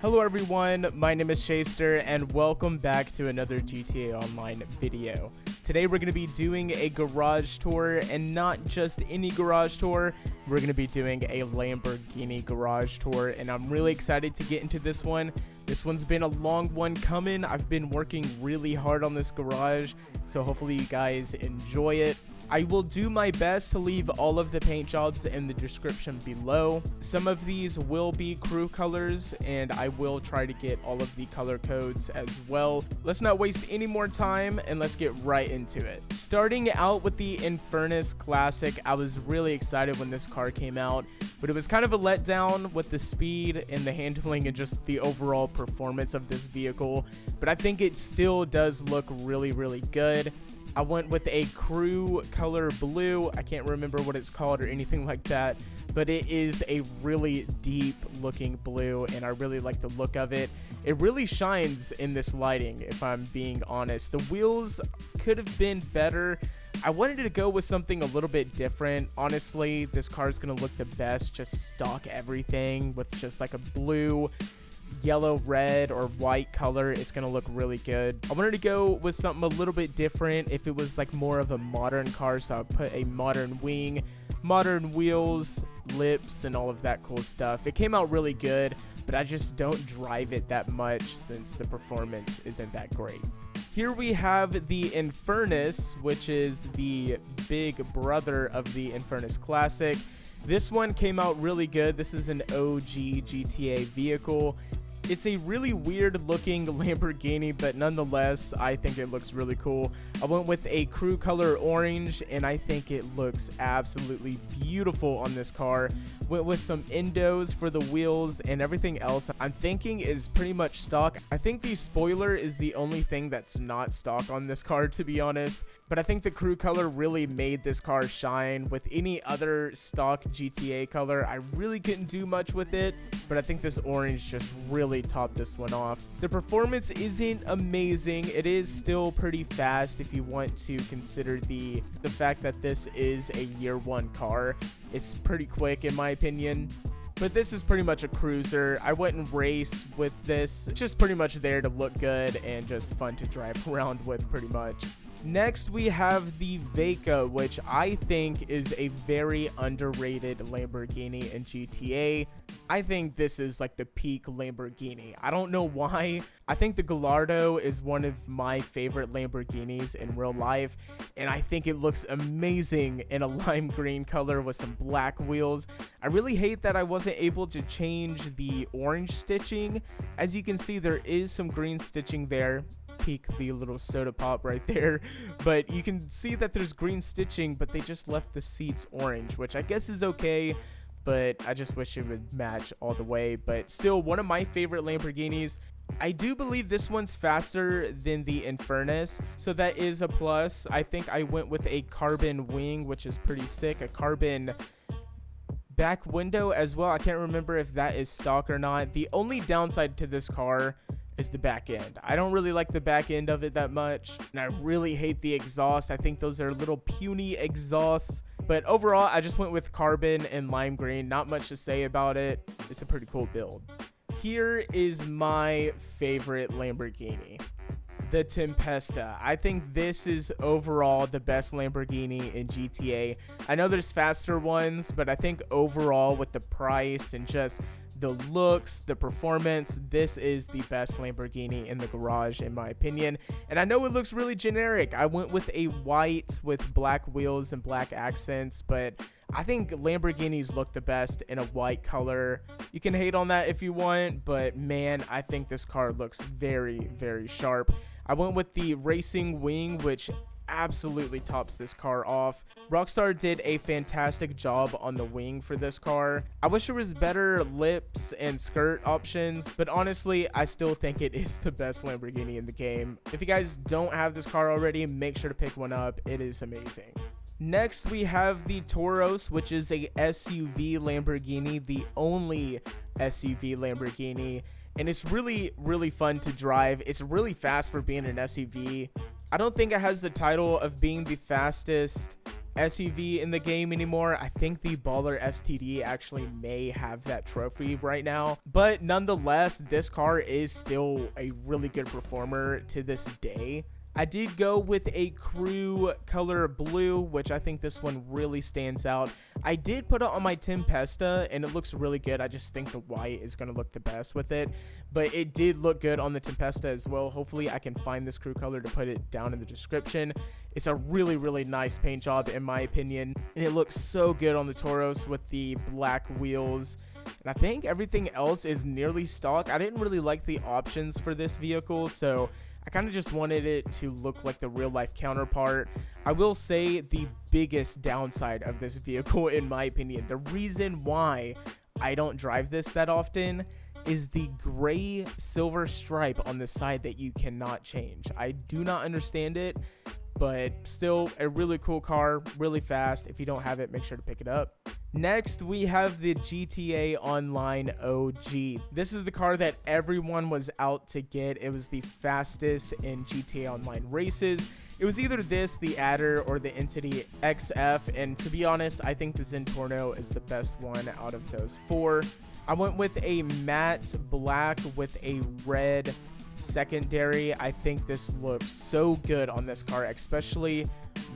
Hello everyone, my name is Chaseter and welcome back to another GTA Online video. Today we're going to be doing a garage tour, and not just any garage tour, we're going to be doing a Lamborghini garage tour, and I'm really excited to get into this one. This one's been a long one coming. I've been working really hard on this garage, so hopefully you guys enjoy it. I will do my best to leave all of the paint jobs in the description below. Some of these will be crew colors, and I will try to get all of the color codes as well. Let's not waste any more time, and let's get right into it. Starting out with the Infernus Classic, I was really excited when this car came out, but it was kind of a letdown with the speed and the handling and just the overall performance of this vehicle, but I think it still does look really good. I went with a crew color blue. I can't remember what it's called or anything like that, but it is a really deep looking blue, and I really like the look of it. It really shines in this lighting, if I'm being honest. The wheels could have been better. I wanted to go with something a little bit different. Honestly, this car is going to look the best, just stock everything with just like a blue, yellow, red, or white color. It's gonna look really good. I wanted to go with something a little bit different if it was like more of a modern car, so I put a modern wing, modern wheels, lips, and all of that cool stuff. It came out really good, but I just don't drive it that much since the performance isn't that great. Here we have the Infernus, which is the big brother of the Infernus Classic. This one came out really good. This is an OG GTA vehicle. It's a really weird looking Lamborghini, but nonetheless, I think it looks really cool. I went with a crew color orange, and I think it looks absolutely beautiful on this car. Went with some endos for the wheels, and everything else I'm thinking is pretty much stock. I think the spoiler is the only thing that's not stock on this car, to be honest. But I think the crew color really made this car shine. With any other stock GTA color, I really couldn't do much with it, but I think this orange just really topped this one off. The performance isn't amazing. It is still pretty fast if you want to consider the fact that this is a year one car. It's pretty quick in my opinion. But this is pretty much a cruiser. I wouldn't race with this. It's just pretty much there to look good and just fun to drive around with pretty much. Next, we have the Vacca, which I think is a very underrated Lamborghini in GTA. I think this is like the peak Lamborghini. I don't know why. I think the Gallardo is one of my favorite Lamborghinis in real life, and I think it looks amazing in a lime green color with some black wheels. I really hate that I wasn't able to change the orange stitching. As you can see, there is some green stitching there. Peek the little soda pop right there, but you can see that there's green stitching, but they just left the seats orange, which I guess is okay, but I just wish it would match all the way. But still, one of my favorite Lamborghinis. I do believe this one's faster than the Infernus, so that is a plus. I think I went with a carbon wing, which is pretty sick. A carbon back window as well. I can't remember if that is stock or not. The only downside to this car is the back end. I don't really like the back end of it that much, and I really hate the exhaust. I think those are little puny exhausts, but overall I just went with carbon and lime green. Not much to say about it. It's a pretty cool build. Here is my favorite Lamborghini, the Tempesta. I think this is overall the best Lamborghini in GTA. I know there's faster ones, but I think overall with the price and just the looks, the performance, this is the best Lamborghini in the garage in my opinion. And I know it looks really generic. I went with a white with black wheels and black accents, but I think Lamborghinis look the best in a white color. You can hate on that if you want, but man, I think this car looks very sharp. I went with the racing wing, which absolutely tops this car off. Rockstar did a fantastic job on the wing for this car. I wish there was better lips and skirt options, but honestly, I still think it is the best Lamborghini in the game. If you guys don't have this car already, make sure to pick one up. It is amazing. Next, we have the Toros, which is a SUV Lamborghini, the only SUV Lamborghini, and it's really fun to drive. It's really fast for being an SUV. I don't think it has the title of being the fastest SUV in the game anymore. I think the Baller STD actually may have that trophy right now, but nonetheless, this car is still a really good performer to this day. I did go with a crew color blue, which I think this one really stands out. I did put it on my Tempesta, and it looks really good. I just think the white is going to look the best with it, but it did look good on the Tempesta as well. Hopefully, I can find this crew color to put it down in the description. It's a really, really nice paint job, in my opinion, and it looks so good on the Toros with the black wheels. And I think everything else is nearly stock. I didn't really like the options for this vehicle, so I kind of just wanted it to look like the real life counterpart. I will say the biggest downside of this vehicle, in my opinion, the reason why I don't drive this that often, is the gray silver stripe on the side that you cannot change. I do not understand it, but still a really cool car, really fast. If you don't have it, make sure to pick it up. Next, we have the GTA Online OG. This is the car that everyone was out to get. It was the fastest in GTA Online races. It was either this, the Adder, or the Entity XF, and to be honest, I think the Zentorno is the best one out of those four. I went with a matte black with a red secondary. I think this looks so good on this car, especially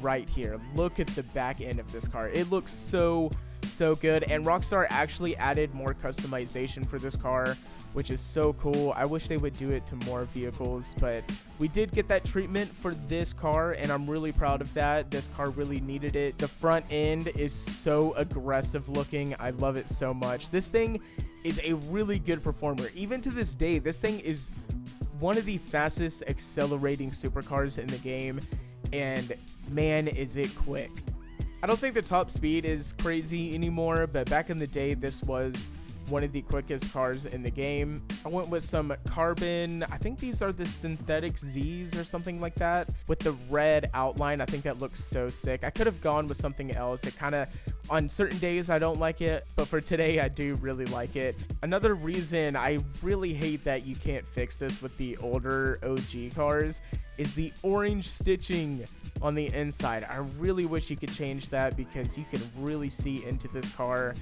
right here. Look at the back end of this car. It looks so good, and Rockstar actually added more customization for this car, which is so cool. I wish they would do it to more vehicles, but we did get that treatment for this car, and I'm really proud of that. This car really needed it. The front end is so aggressive looking. I love it so much. This thing is a really good performer. Even to this day, this thing is one of the fastest accelerating supercars in the game, and man, is it quick. I don't think the top speed is crazy anymore, but back in the day, this was one of the quickest cars in the game. I went with some carbon, I think these are the synthetic Z's or something like that, with the red outline. I think that looks so sick. I could have gone with something else. It kind of, on certain days I don't like it, but for today I do really like it. Another reason I really hate that you can't fix this with the older OG cars is the orange stitching on the inside. I really wish you could change that, because you can really see into this car,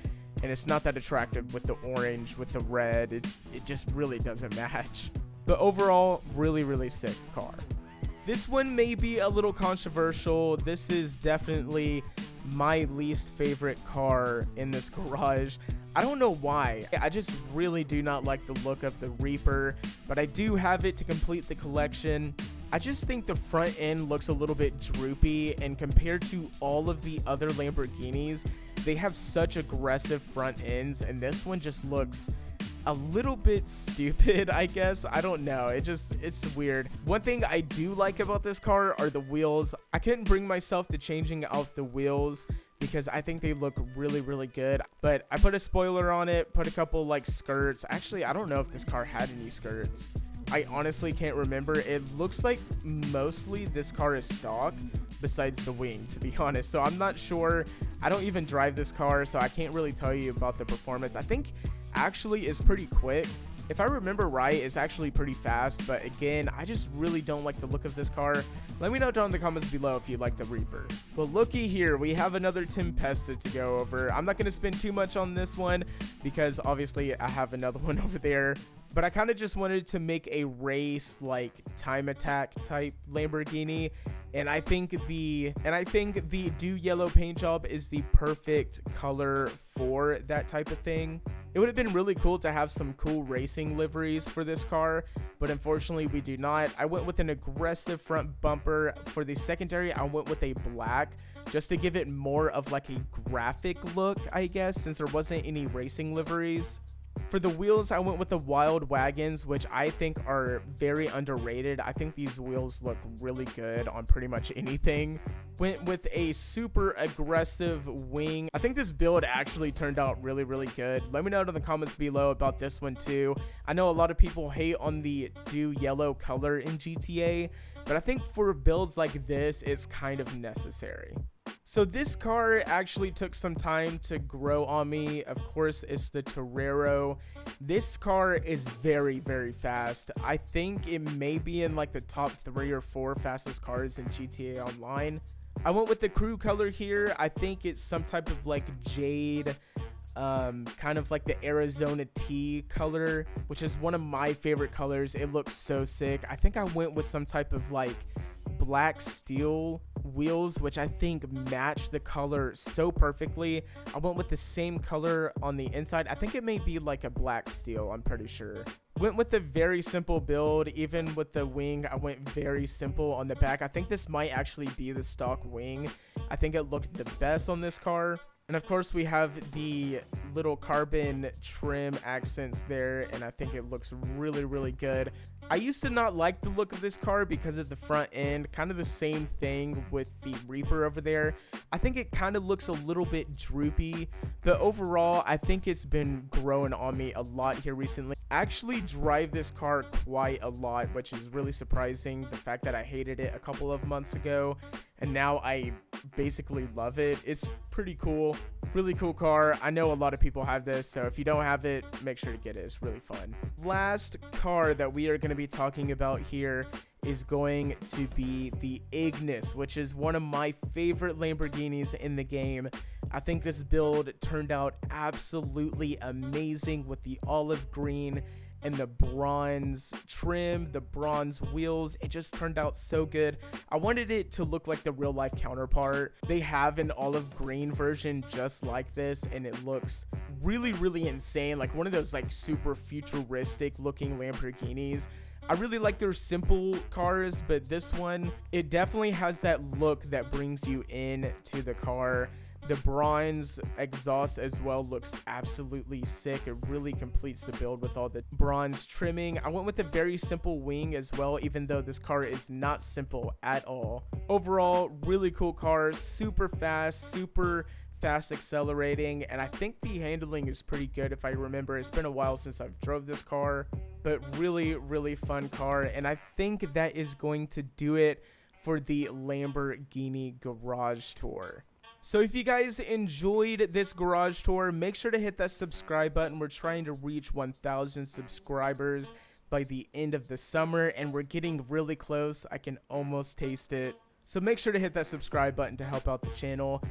and it's not that attractive with the orange, with the red. It just really doesn't match. But overall, really sick car. This one may be a little controversial. This is definitely my least favorite car in this garage. I don't know why. I just really do not like the look of the Reaper, but I do have it to complete the collection. I just think the front end looks a little bit droopy, and compared to all of the other Lamborghinis, they have such aggressive front ends, and this one just looks a little bit stupid, I guess. I don't know. It's weird. One thing I do like about this car are the wheels. I couldn't bring myself to changing out the wheels because I think they look really good, but I put a spoiler on it, put a couple like skirts. Actually, I don't know if this car had any skirts. I honestly can't remember. It looks like mostly this car is stock besides the wing, to be honest. So I'm not sure. I don't even drive this car, so I can't really tell you about the performance. I think actually is pretty quick. If I remember right, it's actually pretty fast, but again, I just really don't like the look of this car. Let me know down in the comments below if you like the Reaper. Well, looky here, we have another Tempesta to go over. I'm not going to spend too much on this one because obviously I have another one over there, but I kind of just wanted to make a race like time attack type Lamborghini, and I think the dew yellow paint job is the perfect color for that type of thing. It would have been really cool to have some cool racing liveries for this car, but unfortunately we do not. I went with an aggressive front bumper. For the secondary, I went with a black just to give it more of like a graphic look, I guess, since there wasn't any racing liveries. For the wheels, I went with the Wild Wagons, which I think are very underrated. I think these wheels look really good on pretty much anything. Went with a super aggressive wing. I think this build actually turned out really good. Let me know in the comments below about this one too. I know a lot of people hate on the dew yellow color in GTA, but I think for builds like this, it's kind of necessary. So this car actually took some time to grow on me. Of course, it's the Torero. This car is very fast. I think it may be in like the top 3 or 4 fastest cars in GTA Online. I went with the crew color here. I think it's some type of like jade, kind of like the Arizona tea color, which is one of my favorite colors. It looks so sick. I think I went with some type of like black steel wheels, which I think match the color so perfectly. I went with the same color on the inside. I think it may be like a black steel, I'm pretty sure. Went with the very simple build. Even with the wing, I went very simple on the back. I think this might actually be the stock wing. I think it looked the best on this car. And of course we have the little carbon trim accents there, and I think it looks really, really good. I used to not like the look of this car because of the front end, kind of the same thing with the Reaper over there. I think it kind of looks a little bit droopy, but overall I think it's been growing on me a lot here recently. I actually drive this car quite a lot, which is really surprising. The fact that I hated it a couple of months ago and now I basically love it. It's pretty cool. Really cool car. I know a lot of people have this, so if you don't have it, make sure to get it. It's really fun. Last car that we are going to be talking about here is going to be the Ignis, which is one of my favorite Lamborghinis in the game. I think this build turned out absolutely amazing with the olive green and the bronze trim, the bronze wheels. It just turned out so good. I wanted it to look like the real life counterpart. They have an olive green version just like this, and it looks really, really insane. Like one of those like super futuristic looking Lamborghinis. I really like their simple cars, but this one, it definitely has that look that brings you in to the car. The bronze exhaust as well looks absolutely sick. It really completes the build with all the bronze trimming. I went with a very simple wing as well, even though this car is not simple at all. Overall, really cool car, super fast accelerating, and I think the handling is pretty good if I remember. It's been a while since I've drove this car, but really, really fun car, and I think that is going to do it for the Lamborghini garage tour. So if you guys enjoyed this garage tour, make sure to hit that subscribe button. We're trying to reach 1,000 subscribers by the end of the summer, and we're getting really close. I can almost taste it. So make sure to hit that subscribe button to help out the channel.